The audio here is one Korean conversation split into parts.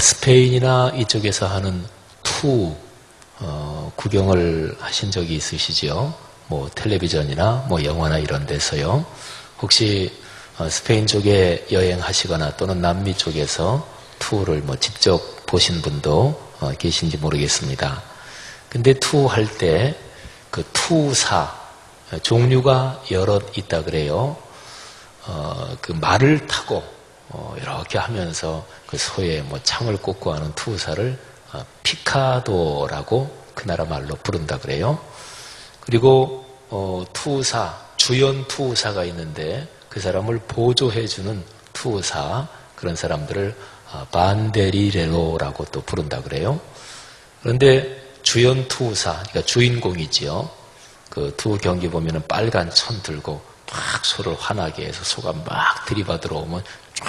스페인이나 이쪽에서 하는 투 구경을 하신 적이 있으시죠? 뭐 텔레비전이나 뭐 영화나 이런 데서요. 혹시 스페인 쪽에 여행하시거나 또는 남미 쪽에서 투를 뭐 직접 보신 분도 계신지 모르겠습니다. 근데 투 할 때 그 투사 종류가 여럿 있다 그래요. 그 말을 타고 이렇게 하면서 그 소에 뭐 창을 꽂고 하는 투사를 피카도라고 그 나라 말로 부른다 그래요. 그리고 투사, 주연 투사가 있는데 그 사람을 보조해주는 투사, 그런 사람들을 반데리레로라고 또 부른다 그래요. 그런데 주연 투사, 그러니까 주인공이지요. 그 투 경기 보면은 빨간 천 들고 막 소를 화나게 해서 소가 막 들이받으러 오면 쫙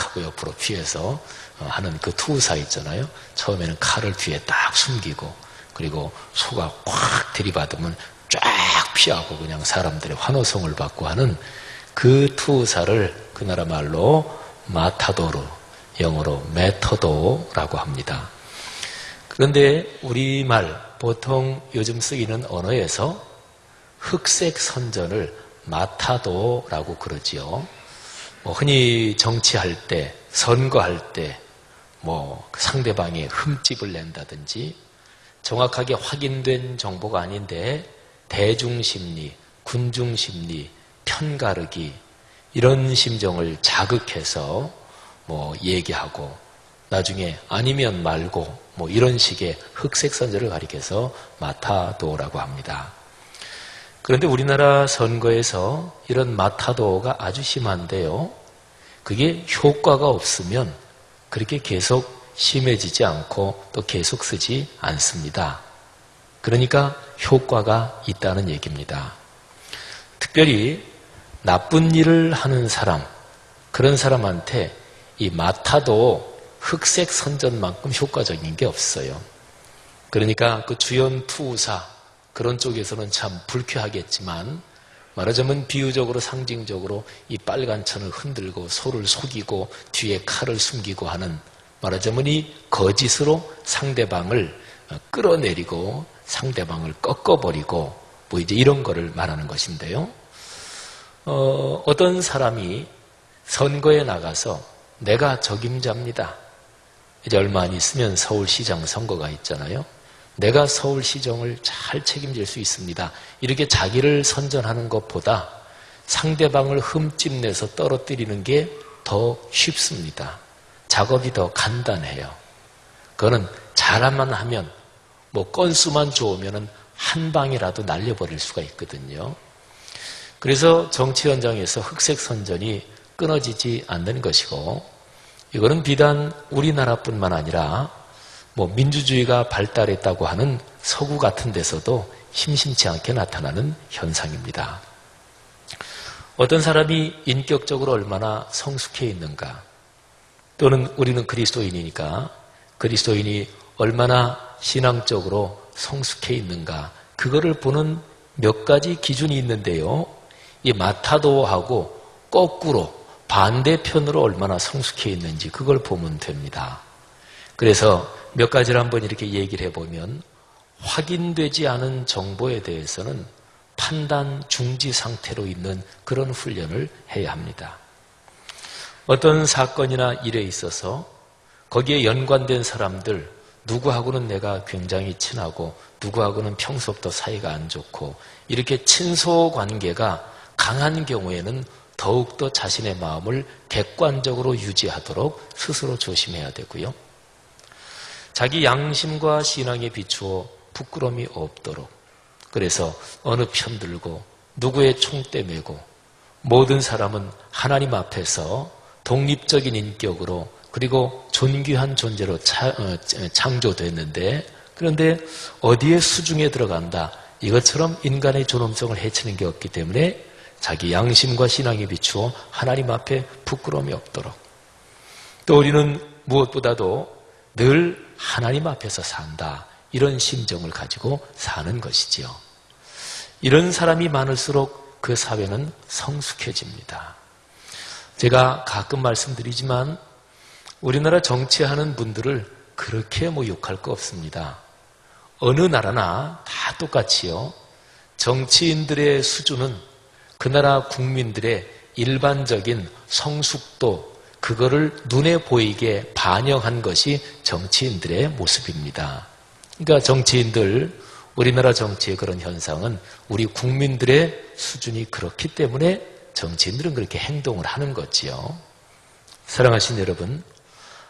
하고 옆으로 피해서 하는 그 투사 있잖아요. 처음에는 칼을 뒤에 딱 숨기고 그리고 소가 꽉 들이받으면 쫙 피하고 그냥 사람들의 환호성을 받고 하는 그 투사를 그 나라 말로 마타도르, 영어로 메터도라고 합니다. 그런데 우리말 보통 요즘 쓰이는 언어에서 흑색 선전을 마타도라고 그러지요. 뭐 흔히 정치할 때, 선거할 때, 뭐 상대방의 흠집을 낸다든지 정확하게 확인된 정보가 아닌데 대중심리, 군중심리, 편가르기 이런 심정을 자극해서 뭐 얘기하고 나중에 아니면 말고 뭐 이런 식의 흑색 선전을 가리켜서 마타도라고 합니다. 그런데 우리나라 선거에서 이런 마타도가 아주 심한데요. 그게 효과가 없으면 그렇게 계속 심해지지 않고 또 계속 쓰지 않습니다. 그러니까 효과가 있다는 얘기입니다. 특별히 나쁜 일을 하는 사람, 그런 사람한테 이 마타도 흑색 선전만큼 효과적인 게 없어요. 그러니까 그 주연 투사 그런 쪽에서는 참 불쾌하겠지만 말하자면 비유적으로 상징적으로 이 빨간 천을 흔들고 소를 속이고 뒤에 칼을 숨기고 하는 말하자면 이 거짓으로 상대방을 끌어내리고 상대방을 꺾어버리고 뭐 이제 이런 거를 말하는 것인데요. 어떤 사람이 선거에 나가서 내가 적임자입니다. 이제 얼마 안 있으면 서울시장 선거가 있잖아요. 내가 서울시정을 잘 책임질 수 있습니다. 이렇게 자기를 선전하는 것보다 상대방을 흠집내서 떨어뜨리는 게 더 쉽습니다. 작업이 더 간단해요. 그거는 잘만 하면 뭐 건수만 좋으면 한 방이라도 날려버릴 수가 있거든요. 그래서 정치 현장에서 흑색 선전이 끊어지지 않는 것이고 이거는 비단 우리나라뿐만 아니라 뭐 민주주의가 발달했다고 하는 서구 같은 데서도 심심치 않게 나타나는 현상입니다. 어떤 사람이 인격적으로 얼마나 성숙해 있는가 또는 우리는 그리스도인이니까 그리스도인이 얼마나 신앙적으로 성숙해 있는가 그거를 보는 몇 가지 기준이 있는데요. 이 마타도하고 거꾸로 반대편으로 얼마나 성숙해 있는지 그걸 보면 됩니다. 그래서 몇 가지를 한번 이렇게 얘기를 해보면 확인되지 않은 정보에 대해서는 판단 중지 상태로 있는 그런 훈련을 해야 합니다. 어떤 사건이나 일에 있어서 거기에 연관된 사람들 누구하고는 내가 굉장히 친하고 누구하고는 평소부터 사이가 안 좋고 이렇게 친소 관계가 강한 경우에는 더욱더 자신의 마음을 객관적으로 유지하도록 스스로 조심해야 되고요. 자기 양심과 신앙에 비추어 부끄러움이 없도록 그래서 어느 편 들고 누구의 총대 메고 모든 사람은 하나님 앞에서 독립적인 인격으로 그리고 존귀한 존재로 창조됐는데 그런데 어디에 수중에 들어간다 이것처럼 인간의 존엄성을 해치는 게 없기 때문에 자기 양심과 신앙에 비추어 하나님 앞에 부끄러움이 없도록 또 우리는 무엇보다도 늘 하나님 앞에서 산다 이런 심정을 가지고 사는 것이지요. 이런 사람이 많을수록 그 사회는 성숙해집니다. 제가 가끔 말씀드리지만 우리나라 정치하는 분들을 그렇게 욕할 거 없습니다. 어느 나라나 다 똑같이요. 정치인들의 수준은 그 나라 국민들의 일반적인 성숙도, 그거를 눈에 보이게 반영한 것이 정치인들의 모습입니다. 그러니까 정치인들, 우리나라 정치의 그런 현상은 우리 국민들의 수준이 그렇기 때문에 정치인들은 그렇게 행동을 하는 거지요. 사랑하신 여러분,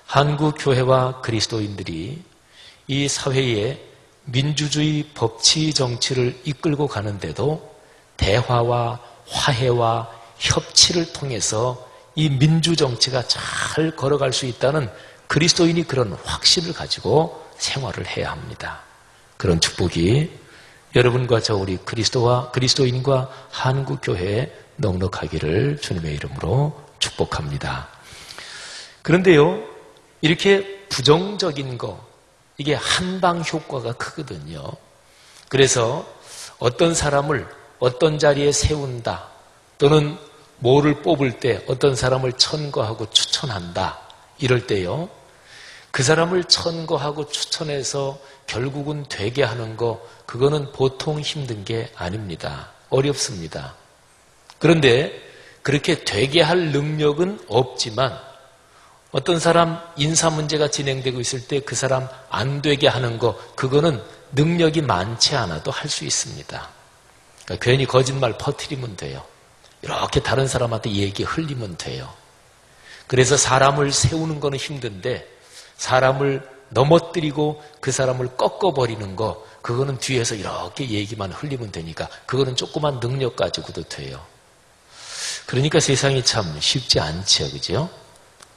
한국 교회와 그리스도인들이 이 사회에 민주주의 법치 정치를 이끌고 가는데도 대화와 화해와 협치를 통해서 이 민주정치가 잘 걸어갈 수 있다는 그리스도인이 그런 확신을 가지고 생활을 해야 합니다. 그런 축복이 여러분과 저 우리 그리스도인과 한국교회에 넉넉하기를 주님의 이름으로 축복합니다. 그런데요, 이렇게 부정적인 거, 이게 한방 효과가 크거든요. 그래서 어떤 사람을 어떤 자리에 세운다, 또는 뭐를 뽑을 때 어떤 사람을 천거하고 추천한다, 이럴 때요, 그 사람을 천거하고 추천해서 결국은 되게 하는 거, 그거는 보통 힘든 게 아닙니다. 어렵습니다. 그런데 그렇게 되게 할 능력은 없지만 어떤 사람 인사 문제가 진행되고 있을 때 그 사람 안 되게 하는 거, 그거는 능력이 많지 않아도 할 수 있습니다. 그러니까 괜히 거짓말 퍼뜨리면 돼요. 이렇게 다른 사람한테 얘기 흘리면 돼요. 그래서 사람을 세우는 거는 힘든데 사람을 넘어뜨리고 그 사람을 꺾어버리는 거, 그거는 뒤에서 이렇게 얘기만 흘리면 되니까 그거는 조그만 능력 가지고도 돼요. 그러니까 세상이 참 쉽지 않죠, 그죠?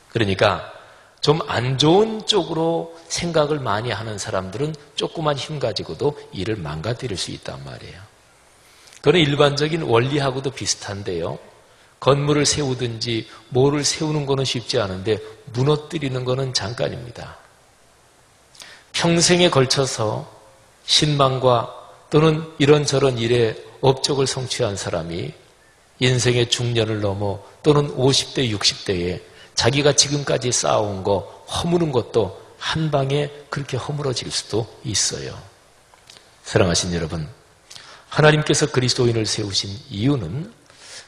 그러니까 좀 안 좋은 쪽으로 생각을 많이 하는 사람들은 조그만 힘 가지고도 일을 망가뜨릴 수 있단 말이에요. 그건 일반적인 원리하고도 비슷한데요. 건물을 세우든지 뭐를 세우는 거는 쉽지 않은데 무너뜨리는 거는 잠깐입니다. 평생에 걸쳐서 신망과 또는 이런저런 일에 업적을 성취한 사람이 인생의 중년을 넘어 또는 50대, 60대에 자기가 지금까지 쌓아온 거 허무는 것도 한 방에 그렇게 허물어질 수도 있어요. 사랑하신 여러분, 하나님께서 그리스도인을 세우신 이유는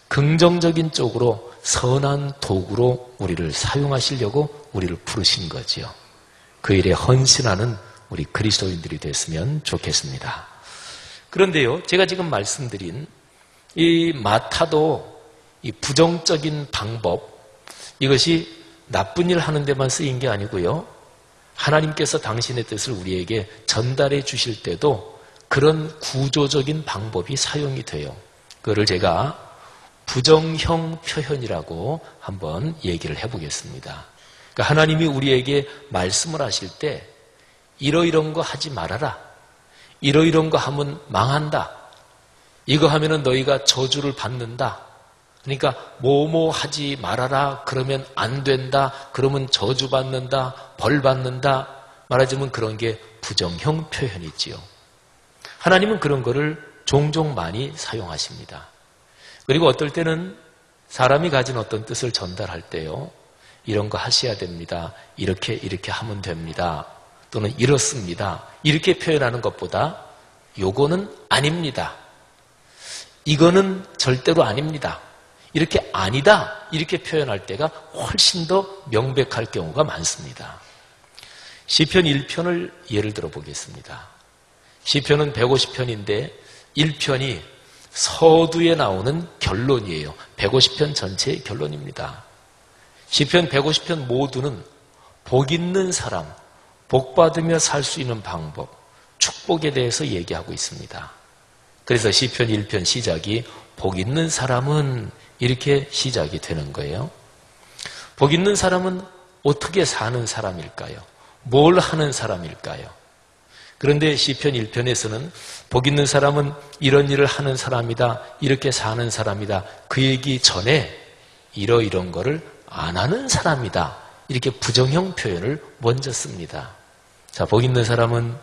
긍정적인 쪽으로 선한 도구로 우리를 사용하시려고 우리를 부르신 거지요. 그 일에 헌신하는 우리 그리스도인들이 됐으면 좋겠습니다. 그런데요, 제가 지금 말씀드린 이 마타도 이 부정적인 방법, 이것이 나쁜 일 하는 데만 쓰인 게 아니고요, 하나님께서 당신의 뜻을 우리에게 전달해 주실 때도 그런 구조적인 방법이 사용이 돼요. 그거를 제가 부정형 표현이라고 한번 얘기를 해보겠습니다. 그러니까 하나님이 우리에게 말씀을 하실 때 이러이런 거 하지 말아라, 이러이런 거 하면 망한다, 이거 하면은 너희가 저주를 받는다, 그러니까 뭐뭐 하지 말아라, 그러면 안 된다, 그러면 저주받는다, 벌받는다, 말하자면 그런 게 부정형 표현이지요. 하나님은 그런 거를 종종 많이 사용하십니다. 그리고 어떨 때는 사람이 가진 어떤 뜻을 전달할 때요, 이런 거 하셔야 됩니다, 이렇게 하면 됩니다, 또는 이렇습니다, 이렇게 표현하는 것보다 요거는 아닙니다, 이거는 절대로 아닙니다, 이렇게 아니다, 이렇게 표현할 때가 훨씬 더 명백할 경우가 많습니다. 시편 1편을 예를 들어 보겠습니다. 시편은 150편인데 1편이 서두에 나오는 결론이에요. 150편 전체의 결론입니다. 시편 150편 모두는 복 있는 사람, 복 받으며 살 수 있는 방법, 축복에 대해서 얘기하고 있습니다. 그래서 시편 1편 시작이 복 있는 사람은 이렇게 시작이 되는 거예요. 복 있는 사람은 어떻게 사는 사람일까요? 뭘 하는 사람일까요? 그런데 시편 1편에서는 복 있는 사람은 이런 일을 하는 사람이다, 이렇게 사는 사람이다, 그 얘기 전에 이러이런 거를 안 하는 사람이다, 이렇게 부정형 표현을 먼저 씁니다. 자, 복 있는 사람은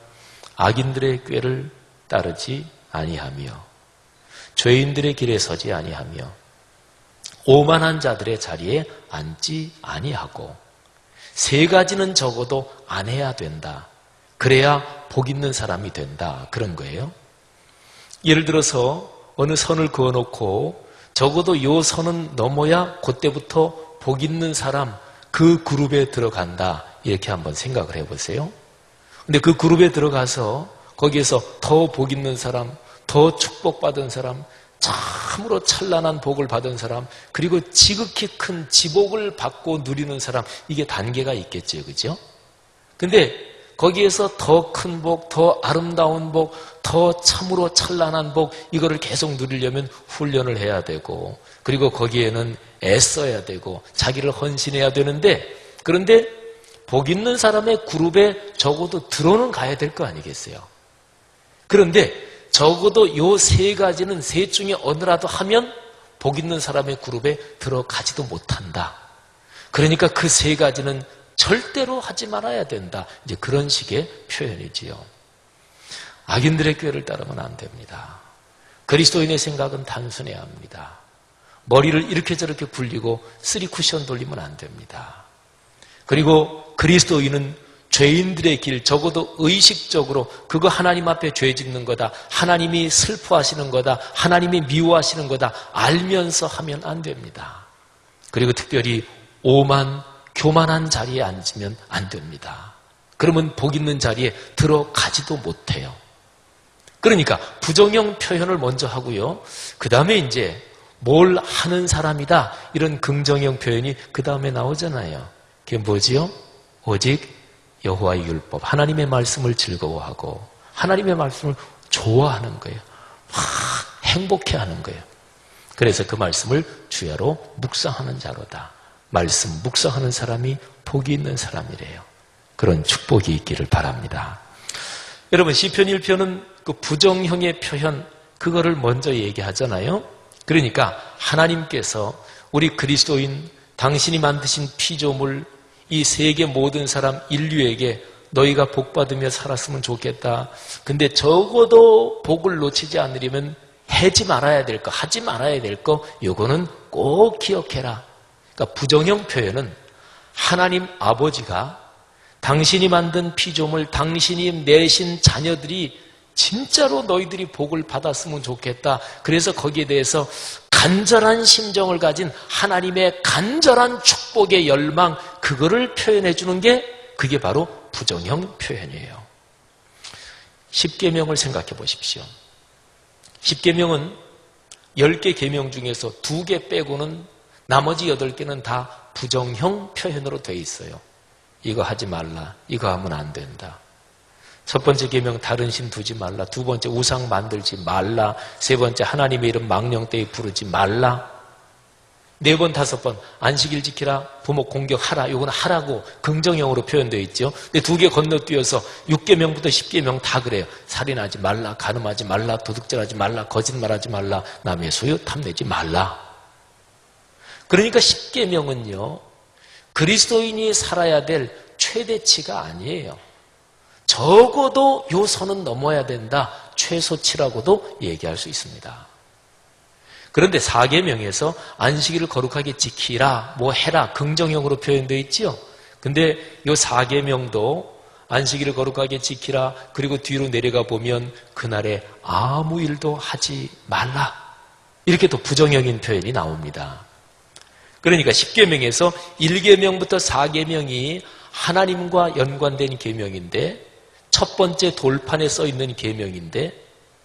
악인들의 꾀를 따르지 아니하며 죄인들의 길에 서지 아니하며 오만한 자들의 자리에 앉지 아니하고 3가지는 적어도 안 해야 된다. 그래야 복 있는 사람이 된다. 그런 거예요. 예를 들어서 어느 선을 그어놓고 적어도 요 선은 넘어야 그때부터 복 있는 사람, 그 그룹에 들어간다. 이렇게 한번 생각을 해보세요. 근데 그 그룹에 들어가서 거기에서 더 복 있는 사람, 더 축복받은 사람, 참으로 찬란한 복을 받은 사람, 그리고 지극히 큰 지복을 받고 누리는 사람, 이게 단계가 있겠죠. 그죠? 근데 거기에서 더 큰 복, 더 아름다운 복, 더 참으로 찬란한 복, 이거를 계속 누리려면 훈련을 해야 되고, 그리고 거기에는 애써야 되고, 자기를 헌신해야 되는데, 그런데 복 있는 사람의 그룹에 적어도 들어는 가야 될 거 아니겠어요? 그런데 적어도 요 3가지는 3 중에 어느라도 하면 복 있는 사람의 그룹에 들어가지도 못한다. 그러니까 그 3가지는 절대로 하지 말아야 된다. 이제 그런 식의 표현이지요. 악인들의 꾀를 따르면 안 됩니다. 그리스도인의 생각은 단순해야 합니다. 머리를 이렇게 저렇게 굴리고 3쿠션 돌리면 안 됩니다. 그리고 그리스도인은 죄인들의 길, 적어도 의식적으로 그거 하나님 앞에 죄 짓는 거다, 하나님이 슬퍼하시는 거다, 하나님이 미워하시는 거다 알면서 하면 안 됩니다. 그리고 특별히 오만, 교만한 자리에 앉으면 안 됩니다. 그러면 복 있는 자리에 들어가지도 못해요. 그러니까 부정형 표현을 먼저 하고요. 그 다음에 이제 뭘 하는 사람이다, 이런 긍정형 표현이 그 다음에 나오잖아요. 그게 뭐지요? 오직 여호와의 율법, 하나님의 말씀을 즐거워하고 하나님의 말씀을 좋아하는 거예요. 행복해하는 거예요. 그래서 그 말씀을 주야로 묵상하는 자로다. 말씀 묵상하는 사람이 복이 있는 사람이래요. 그런 축복이 있기를 바랍니다. 여러분, 시편 1편은 그 부정형의 표현, 그거를 먼저 얘기하잖아요. 그러니까 하나님께서 우리 그리스도인, 당신이 만드신 피조물, 이 세계 모든 사람, 인류에게 너희가 복받으며 살았으면 좋겠다. 근데 적어도 복을 놓치지 않으려면 하지 말아야 될 거, 하지 말아야 될 거, 요거는 꼭 기억해라. 그러니까 부정형 표현은 하나님 아버지가 당신이 만든 피조물, 당신이 내신 자녀들이 진짜로 너희들이 복을 받았으면 좋겠다. 그래서 거기에 대해서 간절한 심정을 가진 하나님의 간절한 축복의 열망, 그거를 표현해 주는 게 그게 바로 부정형 표현이에요. 10계명을 생각해 보십시오. 10계명은 10개 계명 중에서 2개 빼고는 나머지 8개는 다 부정형 표현으로 되어 있어요. 이거 하지 말라, 이거 하면 안 된다. 첫 번째 계명, 다른 신 두지 말라. 두 번째, 우상 만들지 말라. 세 번째, 하나님의 이름 망령되이 부르지 말라. 4번, 5번, 안식일 지키라, 부모 공경하라. 이건 하라고 긍정형으로 표현되어 있죠. 근데 2개 건너뛰어서 6계명부터 10계명 다 그래요. 살인하지 말라, 간음하지 말라, 도둑질하지 말라, 거짓말하지 말라, 남의 소유 탐내지 말라. 그러니까 10계명은요, 그리스도인이 살아야 될 최대치가 아니에요. 적어도 요 선은 넘어야 된다, 최소치라고도 얘기할 수 있습니다. 그런데 4계명에서 안식일을 거룩하게 지키라, 뭐 해라, 긍정형으로 표현되어 있지요. 근데 요 4계명도 안식일을 거룩하게 지키라, 그리고 뒤로 내려가 보면 그날에 아무 일도 하지 말라, 이렇게 또 부정형인 표현이 나옵니다. 그러니까 10계명에서 1계명부터 4계명이 하나님과 연관된 계명인데, 첫 번째 돌판에 써 있는 계명인데,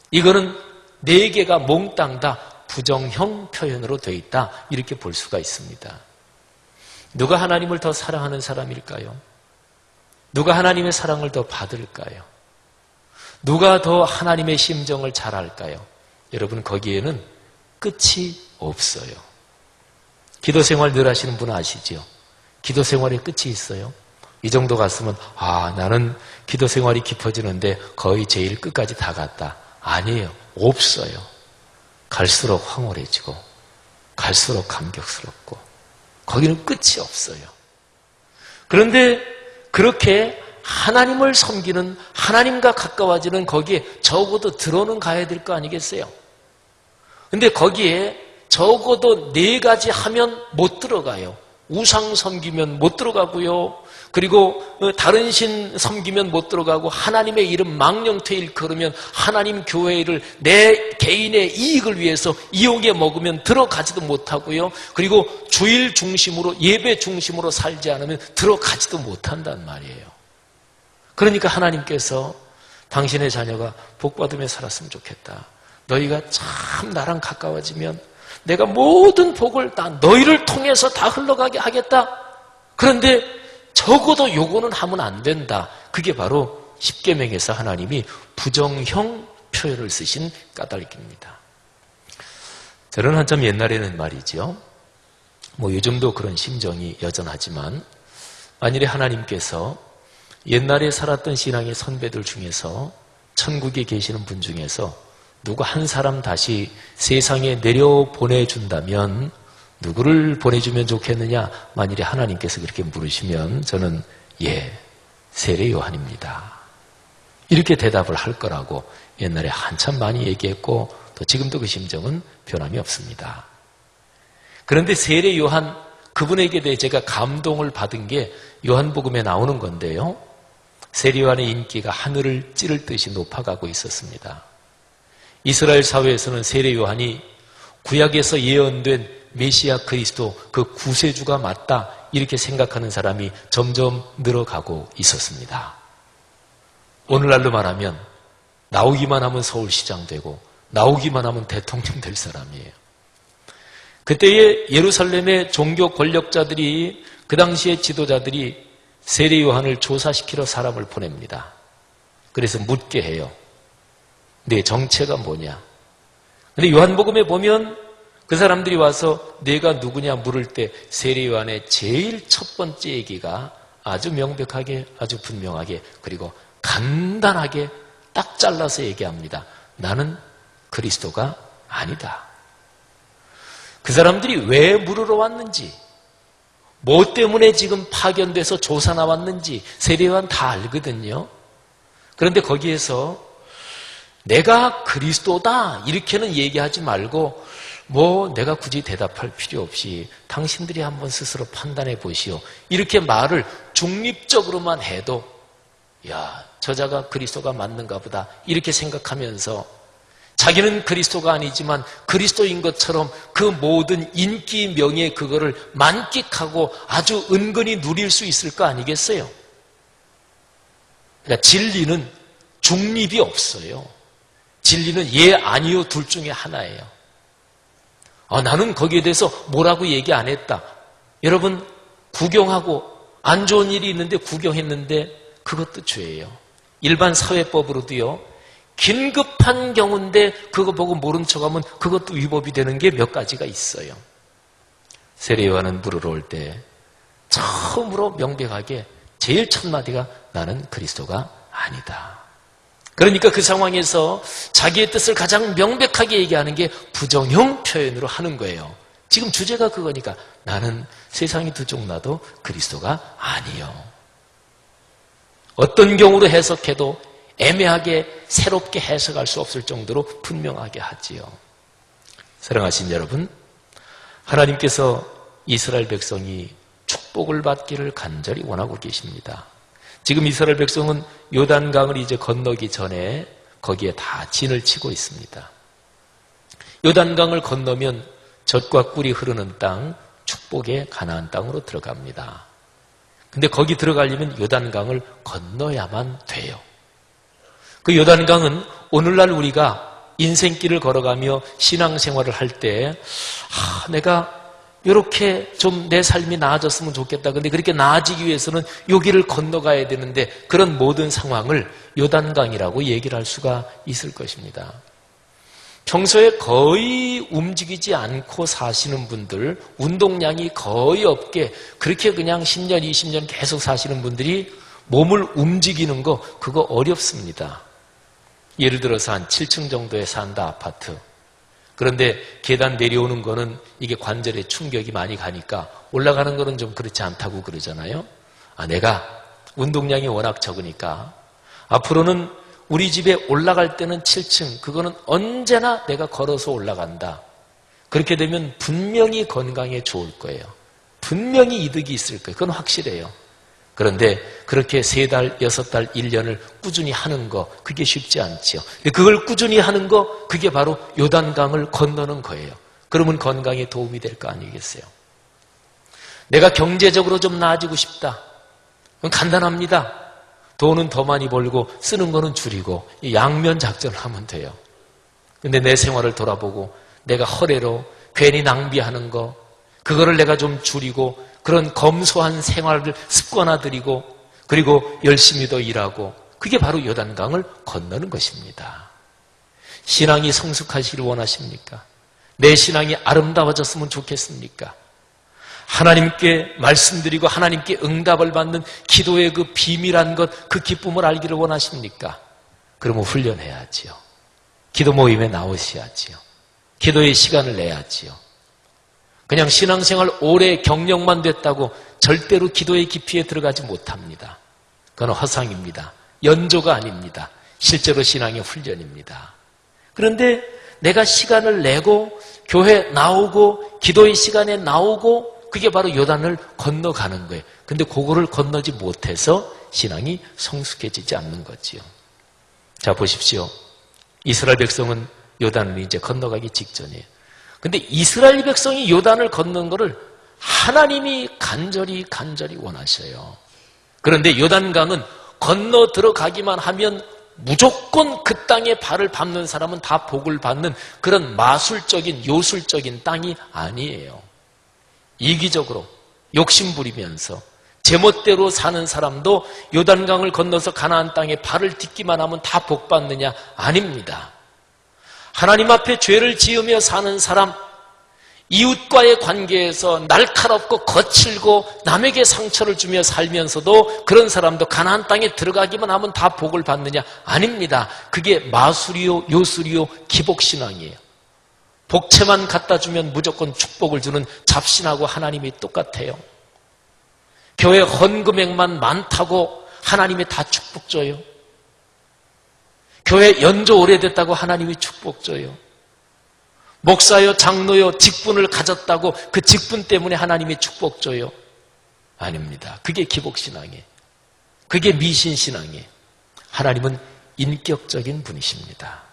이거는 4개가 몽땅 다 부정형 표현으로 되어 있다, 이렇게 볼 수가 있습니다. 누가 하나님을 더 사랑하는 사람일까요? 누가 하나님의 사랑을 더 받을까요? 누가 더 하나님의 심정을 잘 알까요? 여러분, 거기에는 끝이 없어요. 기도 생활 늘 하시는 분 아시죠? 기도 생활에 끝이 있어요. 이 정도 갔으면 나는 기도 생활이 깊어지는데 거의 제일 끝까지 다 갔다. 아니에요. 없어요. 갈수록 황홀해지고 갈수록 감격스럽고 거기는 끝이 없어요. 그런데 그렇게 하나님을 섬기는, 하나님과 가까워지는 거기에 적어도 들어는 가야 될 거 아니겠어요? 근데 거기에 적어도 4가지 하면 못 들어가요. 우상 섬기면 못 들어가고요. 그리고 다른 신 섬기면 못 들어가고 하나님의 이름 망령퇴 일컬으면 하나님 교회를 내 개인의 이익을 위해서 이용해 먹으면 들어가지도 못하고요. 그리고 주일 중심으로 예배 중심으로 살지 않으면 들어가지도 못한단 말이에요. 그러니까 하나님께서 당신의 자녀가 복받으며 살았으면 좋겠다. 너희가 참 나랑 가까워지면 내가 모든 복을 다 너희를 통해서 다 흘러가게 하겠다. 그런데 적어도 요거는 하면 안 된다. 그게 바로 십계명에서 하나님이 부정형 표현을 쓰신 까닭입니다. 저는 한참 옛날에는 말이죠. 요즘도 그런 심정이 여전하지만 만일에 하나님께서 옛날에 살았던 신앙의 선배들 중에서 천국에 계시는 분 중에서 누구 한 사람 다시 세상에 내려보내준다면 누구를 보내주면 좋겠느냐? 만일에 하나님께서 그렇게 물으시면 저는 세례 요한입니다. 이렇게 대답을 할 거라고 옛날에 한참 많이 얘기했고 또 지금도 그 심정은 변함이 없습니다. 그런데 세례 요한 그분에게 대해 제가 감동을 받은 게 요한복음에 나오는 건데요. 세례 요한의 인기가 하늘을 찌를 듯이 높아가고 있었습니다. 이스라엘 사회에서는 세례 요한이 구약에서 예언된 메시아 그리스도 그 구세주가 맞다 이렇게 생각하는 사람이 점점 늘어가고 있었습니다. 오늘날로 말하면 나오기만 하면 서울시장 되고 나오기만 하면 대통령 될 사람이에요. 그때의 예루살렘의 종교 권력자들이 그 당시의 지도자들이 세례 요한을 조사시키러 사람을 보냅니다. 그래서 묻게 해요. 네 정체가 뭐냐? 근데 요한복음에 보면 그 사람들이 와서 내가 누구냐 물을 때 세례 요한의 제일 첫 번째 얘기가 아주 명백하게 아주 분명하게 그리고 간단하게 딱 잘라서 얘기합니다. 나는 그리스도가 아니다. 그 사람들이 왜 물으러 왔는지 뭐 때문에 지금 파견돼서 조사 나왔는지 세례 요한 다 알거든요. 그런데 거기에서 내가 그리스도다 이렇게는 얘기하지 말고 내가 굳이 대답할 필요 없이 당신들이 한번 스스로 판단해 보시오. 이렇게 말을 중립적으로만 해도 저자가 그리스도가 맞는가 보다 이렇게 생각하면서 자기는 그리스도가 아니지만 그리스도인 것처럼 그 모든 인기, 명예 그거를 만끽하고 아주 은근히 누릴 수 있을 거 아니겠어요? 그러니까 진리는 중립이 없어요. 진리는 아니요 둘 중에 하나예요. 나는 거기에 대해서 뭐라고 얘기 안 했다. 여러분 구경하고 안 좋은 일이 있는데 구경했는데 그것도 죄예요. 일반 사회법으로도요. 긴급한 경우인데 그거 보고 모른 척하면 그것도 위법이 되는 게 몇 가지가 있어요. 세례 요한은 물으러 올 때 처음으로 명백하게 제일 첫 마디가 나는 그리스도가 아니다. 그러니까 그 상황에서 자기의 뜻을 가장 명백하게 얘기하는 게 부정형 표현으로 하는 거예요. 지금 주제가 그거니까 나는 세상이 두 쪽 나도 그리스도가 아니요. 어떤 경우로 해석해도 애매하게 새롭게 해석할 수 없을 정도로 분명하게 하지요. 사랑하신 여러분, 하나님께서 이스라엘 백성이 축복을 받기를 간절히 원하고 계십니다. 지금 이스라엘 백성은 요단강을 이제 건너기 전에 거기에 다 진을 치고 있습니다. 요단강을 건너면 젖과 꿀이 흐르는 땅, 축복의 가나안 땅으로 들어갑니다. 근데 거기 들어가려면 요단강을 건너야만 돼요. 그 요단강은 오늘날 우리가 인생길을 걸어가며 신앙생활을 할 때 내가 이렇게 좀 내 삶이 나아졌으면 좋겠다. 근데 그렇게 나아지기 위해서는 여기를 건너가야 되는데 그런 모든 상황을 요단강이라고 얘기를 할 수가 있을 것입니다. 평소에 거의 움직이지 않고 사시는 분들, 운동량이 거의 없게 그렇게 그냥 10년, 20년 계속 사시는 분들이 몸을 움직이는 거 그거 어렵습니다. 예를 들어서 한 7층 정도에 산다 아파트. 그런데 계단 내려오는 거는 이게 관절에 충격이 많이 가니까 올라가는 거는 좀 그렇지 않다고 그러잖아요. 내가 운동량이 워낙 적으니까 앞으로는 우리 집에 올라갈 때는 7층, 그거는 언제나 내가 걸어서 올라간다. 그렇게 되면 분명히 건강에 좋을 거예요. 분명히 이득이 있을 거예요. 그건 확실해요. 그런데 그렇게 3달, 6달, 1년을 꾸준히 하는 거, 그게 쉽지 않지요. 그걸 꾸준히 하는 거, 그게 바로 요단강을 건너는 거예요. 그러면 건강에 도움이 될 거 아니겠어요? 내가 경제적으로 좀 나아지고 싶다. 그건 간단합니다. 돈은 더 많이 벌고 쓰는 거는 줄이고 양면 작전을 하면 돼요. 근데 내 생활을 돌아보고 내가 허례로 괜히 낭비하는 거, 그거를 내가 좀 줄이고 그런 검소한 생활을 습관화들이고 그리고 열심히 더 일하고, 그게 바로 요단강을 건너는 것입니다. 신앙이 성숙하시기를 원하십니까? 내 신앙이 아름다워졌으면 좋겠습니까? 하나님께 말씀드리고 하나님께 응답을 받는 기도의 그 비밀한 것, 그 기쁨을 알기를 원하십니까? 그러면 훈련해야지요. 기도 모임에 나오셔야지요. 기도의 시간을 내야지요. 그냥 신앙생활 오래 경력만 됐다고 절대로 기도의 깊이에 들어가지 못합니다. 그건 허상입니다. 연조가 아닙니다. 실제로 신앙의 훈련입니다. 그런데 내가 시간을 내고 교회 나오고 기도의 시간에 나오고, 그게 바로 요단을 건너가는 거예요. 근데 그거를 건너지 못해서 신앙이 성숙해지지 않는 거지요. 자, 보십시오. 이스라엘 백성은 요단을 이제 건너가기 직전이에요. 근데 이스라엘 백성이 요단을 걷는 것을 하나님이 간절히 원하셔요. 그런데 요단강은 건너 들어가기만 하면 무조건 그 땅에 발을 밟는 사람은 다 복을 받는 그런 마술적인 요술적인 땅이 아니에요. 이기적으로 욕심부리면서 제멋대로 사는 사람도 요단강을 건너서 가나안 땅에 발을 딛기만 하면 다 복받느냐? 아닙니다. 하나님 앞에 죄를 지으며 사는 사람, 이웃과의 관계에서 날카롭고 거칠고 남에게 상처를 주며 살면서도 그런 사람도 가나안 땅에 들어가기만 하면 다 복을 받느냐? 아닙니다. 그게 마술이요, 요술이요, 기복신앙이에요. 복채만 갖다 주면 무조건 축복을 주는 잡신하고 하나님이 똑같아요. 교회 헌금액만 많다고 하나님이 다 축복 줘요. 교회 연조 오래됐다고 하나님이 축복 줘요. 목사요, 장로요, 직분을 가졌다고 그 직분 때문에 하나님이 축복 줘요. 아닙니다. 그게 기복신앙이에요. 그게 미신신앙이에요. 하나님은 인격적인 분이십니다.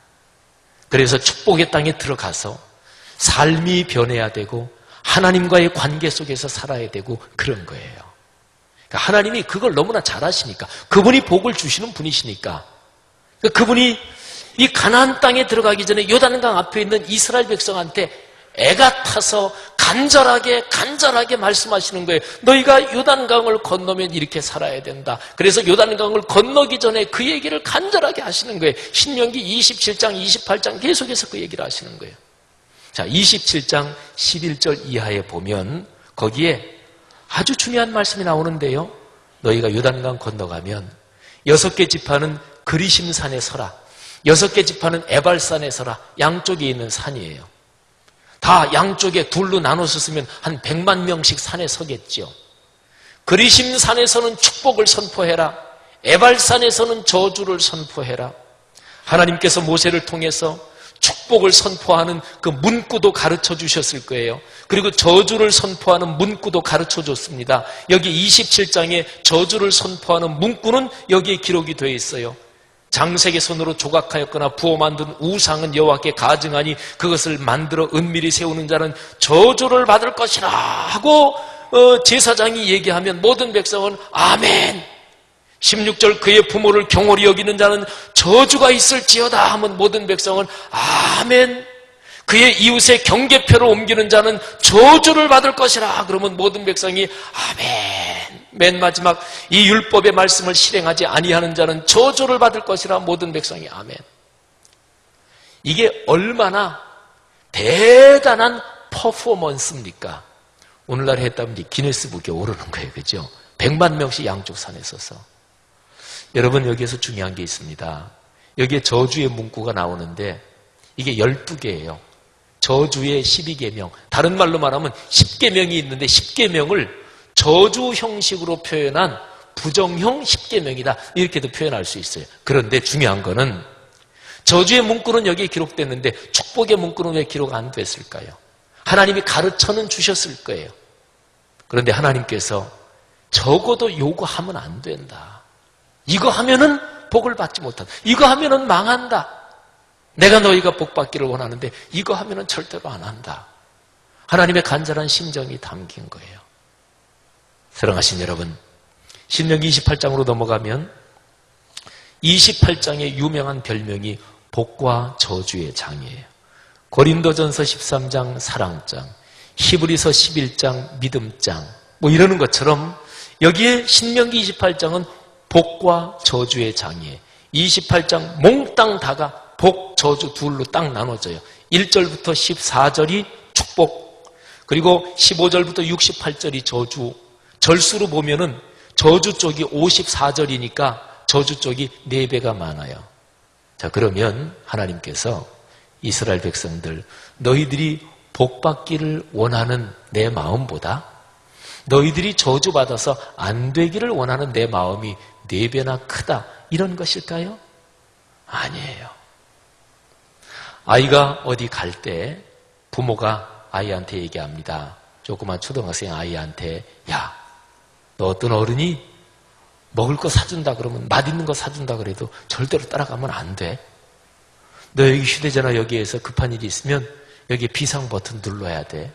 그래서 축복의 땅에 들어가서 삶이 변해야 되고 하나님과의 관계 속에서 살아야 되고 그런 거예요. 그러니까 하나님이 그걸 너무나 잘 아시니까, 그분이 복을 주시는 분이시니까, 그분이 이 가나안 땅에 들어가기 전에 요단강 앞에 있는 이스라엘 백성한테 애가 타서 간절하게 말씀하시는 거예요. 너희가 요단강을 건너면 이렇게 살아야 된다. 그래서 요단강을 건너기 전에 그 얘기를 간절하게 하시는 거예요. 신명기 27장, 28장 계속해서 그 얘기를 하시는 거예요. 자, 27장 11절 이하에 보면 거기에 아주 중요한 말씀이 나오는데요. 너희가 요단강 건너가면 6개 지파는 그리심산에 서라. 6개 지파는 에발산에 서라. 양쪽에 있는 산이에요. 다 양쪽에 둘로 나눠서 쓰면 한 100만 명씩 산에 서겠죠. 그리심산에서는 축복을 선포해라. 에발산에서는 저주를 선포해라. 하나님께서 모세를 통해서 축복을 선포하는 그 문구도 가르쳐 주셨을 거예요. 그리고 저주를 선포하는 문구도 가르쳐 줬습니다. 여기 27장에 저주를 선포하는 문구는 여기에 기록이 되어 있어요. 장색의 손으로 조각하였거나 부어 만든 우상은 여호와께 가증하니 그것을 만들어 은밀히 세우는 자는 저주를 받을 것이라 하고 제사장이 얘기하면 모든 백성은 아멘. 16절 그의 부모를 경홀히 여기는 자는 저주가 있을지어다 하면 모든 백성은 아멘. 그의 이웃의 경계표를 옮기는 자는 저주를 받을 것이라 그러면 모든 백성이 아멘. 맨 마지막 이 율법의 말씀을 실행하지 아니하는 자는 저주를 받을 것이라 모든 백성이 아멘. 이게 얼마나 대단한 퍼포먼스입니까? 오늘날 했다면 기네스북에 오르는 거예요. 그죠? 100만 명씩 양쪽 산에 서서. 여러분, 여기에서 중요한 게 있습니다. 여기에 저주의 문구가 나오는데 이게 12개예요. 저주의 12계명. 다른 말로 말하면 10계명이 있는데 10계명을 저주 형식으로 표현한 부정형 10계명이다. 이렇게도 표현할 수 있어요. 그런데 중요한 거는 저주의 문구는 여기에 기록됐는데 축복의 문구는 왜 기록 안 됐을까요? 하나님이 가르쳐는 주셨을 거예요. 그런데 하나님께서 적어도 요구하면 안 된다. 이거 하면은 복을 받지 못한다. 이거 하면은 망한다. 내가 너희가 복 받기를 원하는데 이거 하면은 절대로 안 한다. 하나님의 간절한 심정이 담긴 거예요. 사랑하신 여러분, 신명기 28장으로 넘어가면 28장의 유명한 별명이 복과 저주의 장이에요. 고린도전서 13장 사랑장, 히브리서 11장 믿음장, 뭐 이러는 것처럼 여기에 신명기 28장은 복과 저주의 장이에요. 28장 몽땅 다가 복, 저주 둘로 딱 나눠져요. 1절부터 14절이 축복, 그리고 15절부터 68절이 저주. 절수로 보면은 저주 쪽이 54절이니까 저주 쪽이 4배가 많아요. 자, 그러면 하나님께서 이스라엘 백성들, 너희들이 복 받기를 원하는 내 마음보다 너희들이 저주받아서 안 되기를 원하는 내 마음이 4배나 크다, 이런 것일까요? 아니에요. 아이가 어디 갈 때 부모가 아이한테 얘기합니다. 조그만 초등학생 아이한테, 야, 너 어떤 어른이 먹을 거 사준다 그러면, 맛있는 거 사준다 그래도 절대로 따라가면 안 돼. 너 여기 휴대전화 여기에서 급한 일이 있으면 여기 비상 버튼 눌러야 돼.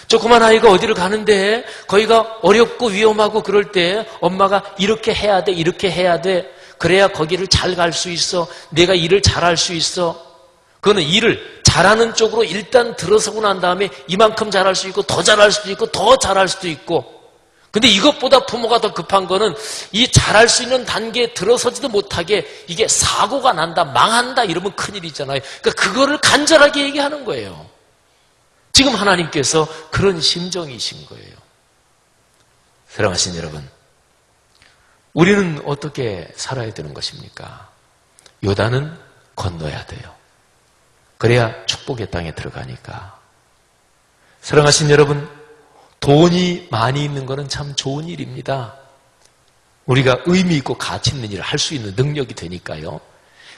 조그만 아이가 어디를 가는데 거기가 어렵고 위험하고 그럴 때 엄마가 이렇게 해야 돼, 이렇게 해야 돼. 그래야 거기를 잘 갈 수 있어. 내가 일을 잘할 수 있어. 그거는 일을 잘하는 쪽으로 일단 들어서고 난 다음에 이만큼 잘할 수 있고 더 잘할 수도 있고 더 잘할 수도 있고. 근데 이것보다 부모가 더 급한 거는 이 잘할 수 있는 단계에 들어서지도 못하게 이게 사고가 난다, 망한다 이러면 큰일이잖아요. 그러니까 그거를 간절하게 얘기하는 거예요. 지금 하나님께서 그런 심정이신 거예요. 사랑하신 여러분, 우리는 어떻게 살아야 되는 것입니까? 요단은 건너야 돼요. 그래야 축복의 땅에 들어가니까. 사랑하신 여러분, 돈이 많이 있는 것은 참 좋은 일입니다. 우리가 의미 있고 가치 있는 일을 할 수 있는 능력이 되니까요.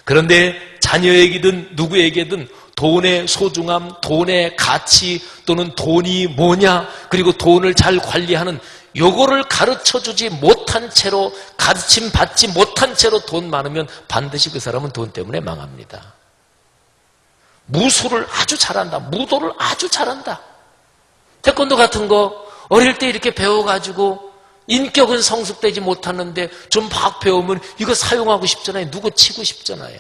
그런데 자녀에게든 누구에게든 돈의 소중함, 돈의 가치 또는 돈이 뭐냐, 그리고 돈을 잘 관리하는 요거를 가르쳐주지 못한 채로, 가르침 받지 못한 채로 돈 많으면 반드시 그 사람은 돈 때문에 망합니다. 무술을 아주 잘한다, 무도를 아주 잘한다. 태권도 같은 거 어릴 때 이렇게 배워가지고 인격은 성숙되지 못하는데 좀 막 배우면 이거 사용하고 싶잖아요. 누구 치고 싶잖아요.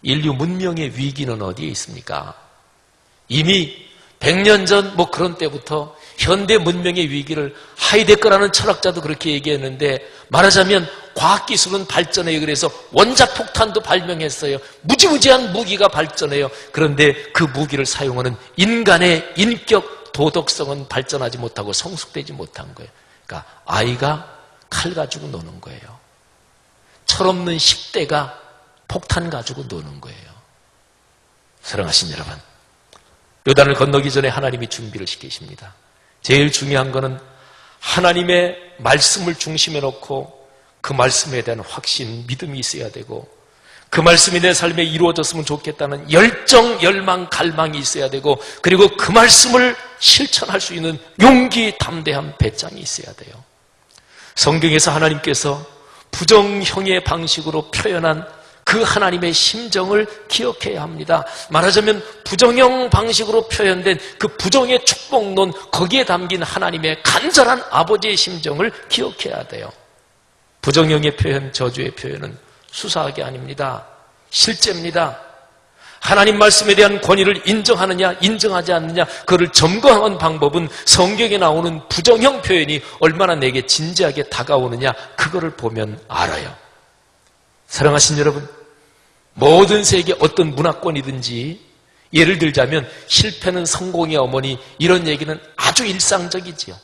인류 문명의 위기는 어디에 있습니까? 이미 100년 전 뭐 그런 때부터 현대 문명의 위기를 하이데거라는 철학자도 그렇게 얘기했는데, 말하자면 과학기술은 발전해요. 그래서 원자폭탄도 발명했어요. 무지무지한 무기가 발전해요. 그런데 그 무기를 사용하는 인간의 인격, 도덕성은 발전하지 못하고 성숙되지 못한 거예요. 그러니까 아이가 칼 가지고 노는 거예요. 철없는 10대가 폭탄 가지고 노는 거예요. 사랑하신 여러분, 요단을 건너기 전에 하나님이 준비를 시키십니다. 제일 중요한 거는 하나님의 말씀을 중심에 놓고 그 말씀에 대한 확신, 믿음이 있어야 되고, 그 말씀이 내 삶에 이루어졌으면 좋겠다는 열정, 열망, 갈망이 있어야 되고, 그리고 그 말씀을 실천할 수 있는 용기, 담대함, 배짱이 있어야 돼요. 성경에서 하나님께서 부정형의 방식으로 표현한 그 하나님의 심정을 기억해야 합니다. 말하자면 부정형 방식으로 표현된 그 부정의 축복론, 거기에 담긴 하나님의 간절한 아버지의 심정을 기억해야 돼요. 부정형의 표현, 저주의 표현은 수사하기 아닙니다. 실제입니다. 하나님 말씀에 대한 권위를 인정하느냐 인정하지 않느냐, 그를 점검하는 방법은 성경에 나오는 부정형 표현이 얼마나 내게 진지하게 다가오느냐, 그거를 보면 알아요. 사랑하신 여러분, 모든 세계 어떤 문화권이든지, 예를 들자면 실패는 성공의 어머니, 이런 얘기는 아주 일상적이지요.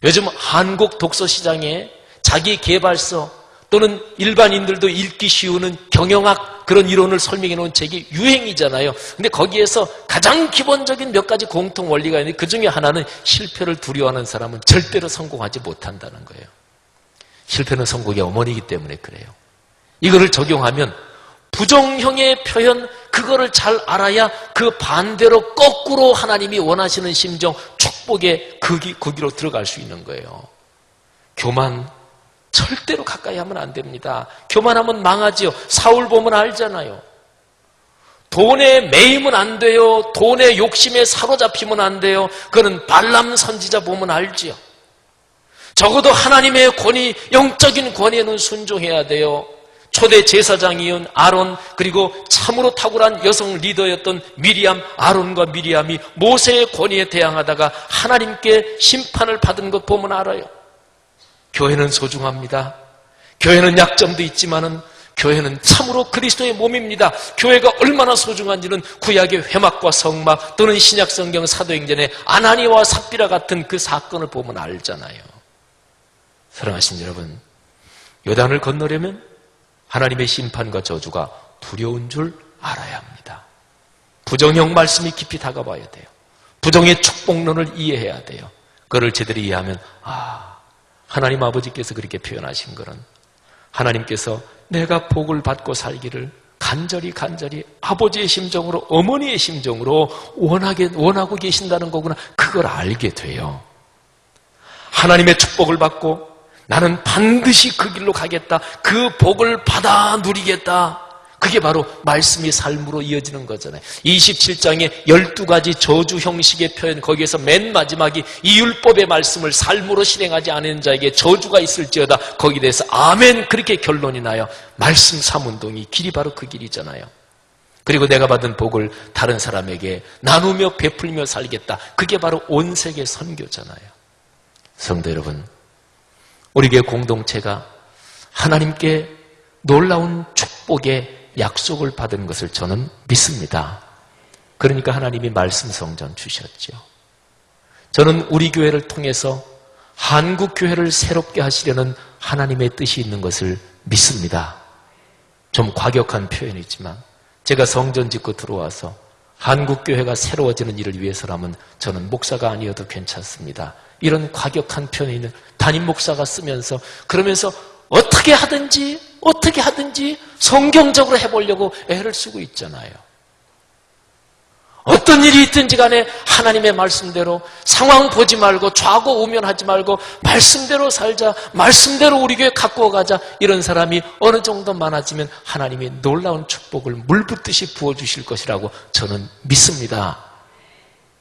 요즘 한국 독서 시장에 자기 개발서 또는 일반인들도 읽기 쉬우는 경영학 그런 이론을 설명해 놓은 책이 유행이잖아요. 근데 거기에서 가장 기본적인 몇 가지 공통 원리가 있는데, 그 중에 하나는 실패를 두려워하는 사람은 절대로 성공하지 못한다는 거예요. 실패는 성공의 어머니이기 때문에 그래요. 이거를 적용하면 부정형의 표현, 그거를 잘 알아야 그 반대로 거꾸로 하나님이 원하시는 심정, 축복의 그 길로 들어갈 수 있는 거예요. 교만 절대로 가까이 하면 안 됩니다. 교만하면 망하지요. 사울 보면 알잖아요. 돈에 매이면 안 돼요. 돈의 욕심에 사로잡히면 안 돼요. 그는 발람 선지자 보면 알지요. 적어도 하나님의 권위, 영적인 권위에는 순종해야 돼요. 초대 제사장이온 아론, 그리고 참으로 탁월한 여성 리더였던 미리암, 아론과 미리암이 모세의 권위에 대항하다가 하나님께 심판을 받은 것 보면 알아요. 교회는 소중합니다. 교회는 약점도 있지만은 교회는 참으로 그리스도의 몸입니다. 교회가 얼마나 소중한지는 구약의 회막과 성막 또는 신약 성경 사도행전의 아나니와 삽비라 같은 그 사건을 보면 알잖아요. 사랑하신 여러분, 요단을 건너려면 하나님의 심판과 저주가 두려운 줄 알아야 합니다. 부정형 말씀이 깊이 다가와야 돼요. 부정의 축복론을 이해해야 돼요. 그걸 제대로 이해하면 하나님 아버지께서 그렇게 표현하신 거는 하나님께서 내가 복을 받고 살기를 간절히 아버지의 심정으로, 어머니의 심정으로 원하고 계신다는 거구나. 그걸 알게 돼요. 하나님의 축복을 받고 나는 반드시 그 길로 가겠다. 그 복을 받아 누리겠다. 그게 바로 말씀이 삶으로 이어지는 거잖아요. 27장에 12가지 저주 형식의 표현, 거기에서 맨 마지막이 이 율법의 말씀을 삶으로 실행하지 않은 자에게 저주가 있을지어다. 거기에 대해서 아멘, 그렇게 결론이 나요. 말씀 삼운동이 길이 바로 그 길이잖아요. 그리고 내가 받은 복을 다른 사람에게 나누며 베풀며 살겠다. 그게 바로 온 세계 선교잖아요. 성도 여러분, 우리 교회 공동체가 하나님께 놀라운 축복의 약속을 받은 것을 저는 믿습니다. 그러니까 하나님이 말씀 성전 주셨죠. 저는 우리 교회를 통해서 한국 교회를 새롭게 하시려는 하나님의 뜻이 있는 것을 믿습니다. 좀 과격한 표현이지만 제가 성전 짓고 들어와서 한국 교회가 새로워지는 일을 위해서라면 저는 목사가 아니어도 괜찮습니다. 이런 과격한 표현을 담임 목사가 쓰면서 그러면서 어떻게 하든지 성경적으로 해보려고 애를 쓰고 있잖아요. 어떤 일이 있든지 간에 하나님의 말씀대로 상황 보지 말고 좌고우면하지 말고 말씀대로 살자, 말씀대로 우리 교회 갖고 가자. 이런 사람이 어느 정도 많아지면 하나님이 놀라운 축복을 물붓듯이 부어주실 것이라고 저는 믿습니다.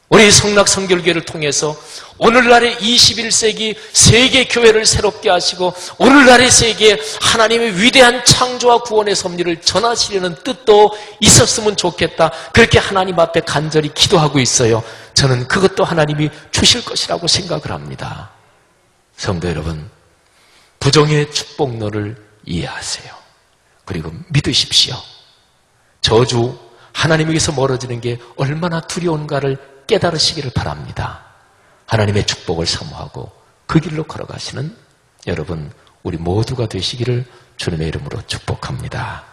우리 성락성결교회를 통해서 오늘날의 21세기 세계 교회를 새롭게 하시고 오늘날의 세계에 하나님의 위대한 창조와 구원의 섭리를 전하시려는 뜻도 있었으면 좋겠다. 그렇게 하나님 앞에 간절히 기도하고 있어요. 저는 그것도 하나님이 주실 것이라고 생각을 합니다. 성도 여러분, 부정의 축복론을 이해하세요. 그리고 믿으십시오. 저주, 하나님에게서 멀어지는 게 얼마나 두려운가를 깨달으시기를 바랍니다. 하나님의 축복을 사모하고 그 길로 걸어가시는 여러분, 우리 모두가 되시기를 주님의 이름으로 축복합니다.